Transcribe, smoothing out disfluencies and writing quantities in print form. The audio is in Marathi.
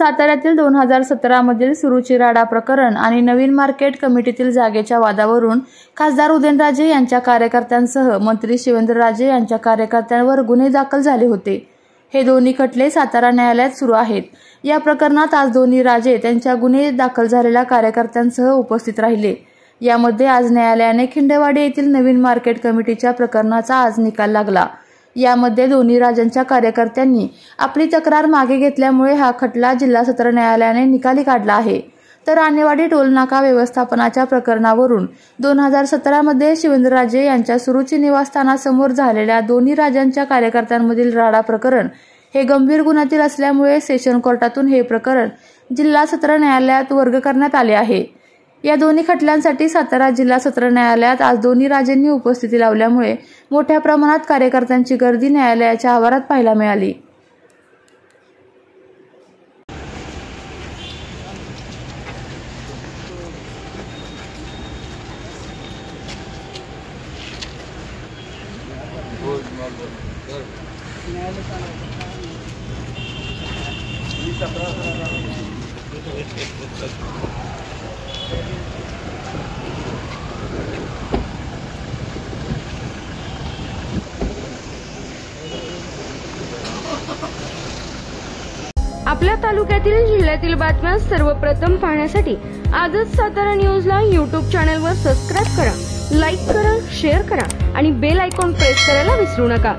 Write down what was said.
साताऱ्यातील 2017 मधील सुरुची राडा प्रकरण आणि नवीन मार्केट कमिटीतील जागेच्या वादावरून खासदार उदयनराजे यांच्या कार्यकर्त्यांसह मंत्री शिवेंद्रराजे यांच्या कार्यकर्त्यांवर गुन्हे दाखल झाले होते। हे दोन्ही खटले सातारा न्यायालयात सुरू आहेत। या प्रकरणात आज दोन्ही राजे त्यांच्या गुन्हे दाखल झालेल्या कार्यकर्त्यांसह उपस्थित राहिले। यामध्ये आज न्यायालयाने खिंडेवाडी येथील नवीन मार्केट कमिटीच्या प्रकरणाचा आज निकाल लागला। यामध्ये दोन्ही राजांच्या कार्यकर्त्यांनी आपली तक्रार मागे घेतल्यामुळे हा खटला जिल्हा सत्र न्यायालयाने निकाली काढला आहे। तर आणेवाडी टोलनाका व्यवस्थापनाच्या प्रकरणावरून 2017 मध्ये शिवेंद्रराजे यांच्या सुरुची निवासस्थानासमोर झालेल्या दोन्ही राजांच्या कार्यकर्त्यांमधील राडा प्रकरण हे गंभीर गुन्ह्यातील असल्यामुळे सेशन कोर्टातून हे प्रकरण जिल्हा सत्र न्यायालयात वर्ग करण्यात आले आहे। या दोन्ही खटल्यांसाठी सातारा जिल्हा सत्र न्यायालयात आज दोन्ही राजांनी उपस्थिती लावल्यामुळे मोठ्या प्रमाणात कार्यकर्त्यांची गर्दी न्यायालयाच्या आवारात पाहायला मिळाली। आपल्या तालुक्यातील जिल्ह्यातील बातम्या सर्वप्रथम पाहण्यासाठी आजच सातारा न्यूजला YouTube चॅनलवर सबस्क्राइब करा, लाईक करा, शेअर करा आणि बेल आयकॉन प्रेस करायला विसरू नका।